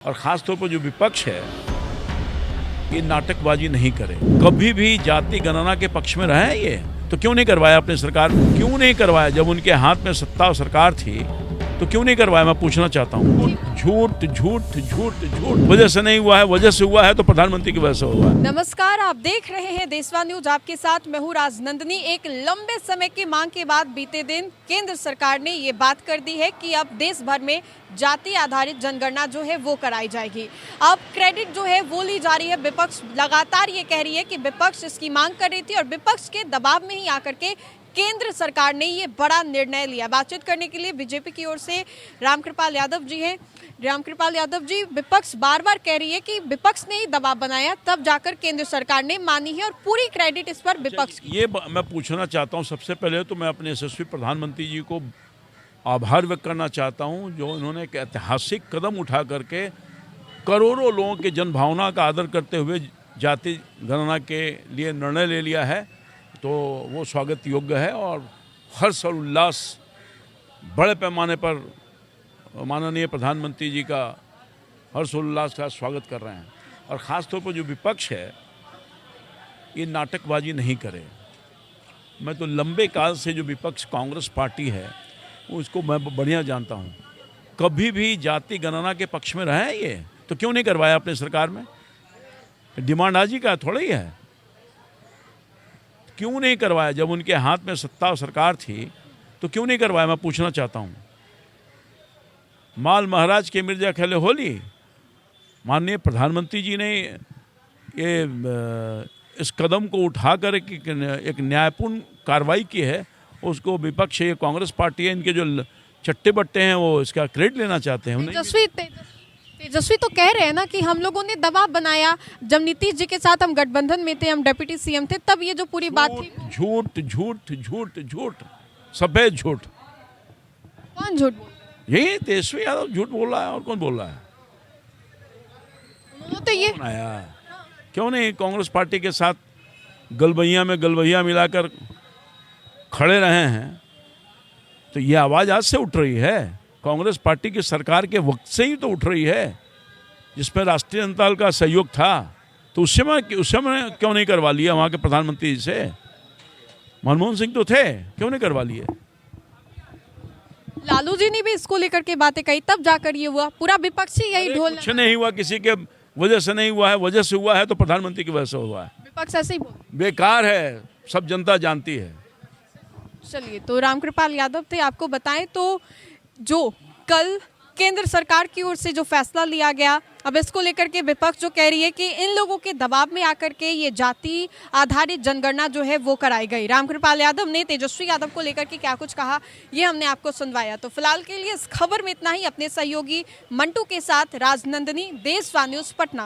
और ख़ास तौर पर जो विपक्ष है ये नाटकबाजी नहीं करे। कभी भी जाति गणना के पक्ष में रहे हैं ये तो क्यों नहीं करवाया अपने सरकार में? क्यों नहीं करवाया? जब उनके हाथ में सत्ता और सरकार थी तो क्यों नहीं करवाया? मैं पूछना चाहता हूँ। झूठ झूठ झूठ झूठ वजह से नहीं हुआ है, वजह से हुआ है तो प्रधानमंत्री की वजह से हुआ है। नमस्कार, आप देख रहे हैं देशवा न्यूज। आपके साथ मैं हूँ राजनंदनी। एक लंबे समय की मांग के बाद बीते दिन केंद्र सरकार ने ये बात कर दी है कि अब देश भर में जाति आधारित जनगणना जो है वो कराई जाएगी। अब क्रेडिट जो है वो ली जा रही है। विपक्ष लगातार ये कह रही है कि विपक्ष इसकी मांग कर रही थी और विपक्ष के दबाव में ही आकर के केंद्र सरकार ने ये बड़ा निर्णय लिया। बातचीत करने के लिए बीजेपी की ओर से रामकृपाल यादव जी हैं। रामकृपाल यादव जी, विपक्ष बार बार कह रही है कि विपक्ष ने ही दबाव बनाया तब जाकर केंद्र सरकार ने मानी है और पूरी क्रेडिट इस पर विपक्ष की। ये मैं पूछना चाहता हूँ। सबसे पहले तो मैं अपने यशस्वी प्रधानमंत्री जी को आभार व्यक्त करना चाहता हूँ जो उन्होंने एक ऐतिहासिक कदम उठा करके करोड़ों लोगों के जनभावना का आदर करते हुए जाति गणना के लिए निर्णय ले लिया है। तो वो स्वागत योग्य है और हर्ष और उल्लास बड़े पैमाने पर माननीय प्रधानमंत्री जी का हर्ष उल्लास का स्वागत कर रहे हैं। और ख़ास तौर पर जो विपक्ष है ये नाटकबाजी नहीं करे। मैं तो लंबे काल से जो विपक्ष कांग्रेस पार्टी है उसको मैं बढ़िया जानता हूँ। कभी भी जाति गणना के पक्ष में रहे हैं ये तो क्यों नहीं करवाया अपने सरकार में? डिमांड आज ही का थोड़ा ही है। क्यों नहीं करवाया? जब उनके हाथ में सत्ता और सरकार थी तो क्यों नहीं करवाया? मैं पूछना चाहता हूँ। माल महाराज के मिर्जा खेले होली। माननीय प्रधानमंत्री जी ने ये इस कदम को उठाकर एक न्यायपूर्ण कार्रवाई की है। उसको विपक्ष ये कांग्रेस पार्टी है, इनके जो चट्टे बट्टे हैं वो इसका क्रेडिट लेना चाहते हैं। तेजस्वी तो कह रहे हैं ना कि हम लोगों ने दबाव बनाया। जब नीतीश जी के साथ हम गठबंधन में थे, हम डिप्टी सीएम थे, तब ये जो पूरी बात थी। झूठ झूठ झूठ झूठ सफेद झूठ। कौन झूठ बोल? यही तेजस्वी यादव झूठ बोल रहा है और कौन बोल रहा है? तो ये क्यों नहीं कांग्रेस पार्टी के साथ गलबैया में गलबैया मिलाकर खड़े रहे हैं? तो ये आवाज़ आज से उठ रही है। कांग्रेस पार्टी की सरकार के वक्त से ही तो उठ रही है जिसमें राष्ट्रीय जनता दल का सहयोग था। तो उस समय क्यों नहीं करवा लिया वहाँ के प्रधानमंत्री जी से? मनमोहन सिंह तो थे, क्यों नहीं करवा लिए? लालू जी ने भी इसको लेकर के बातें कही, तब जाकर ये हुआ। पूरा विपक्ष ही यही ढोल। कुछ नहीं हुआ, किसी के वजह से नहीं हुआ है। वजह से हुआ है तो प्रधानमंत्री की वजह से हुआ है। विपक्ष ऐसे ही बोल बेकार है, सब जनता जानती है। चलिए, तो रामकृपाल यादव थे। आपको बताएं तो जो कल केंद्र सरकार की ओर से जो फैसला लिया गया, अब इसको लेकर के विपक्ष जो कह रही है कि इन लोगों के दबाव में आकर के ये जाति आधारित जनगणना जो है वो कराई गई। रामकृपाल यादव ने तेजस्वी यादव को लेकर के क्या कुछ कहा ये हमने आपको सुनवाया। तो फिलहाल के लिए इस खबर में इतना ही। अपने सहयोगी मंटू के साथ राजनंदनी, देशवा न्यूज़, पटना।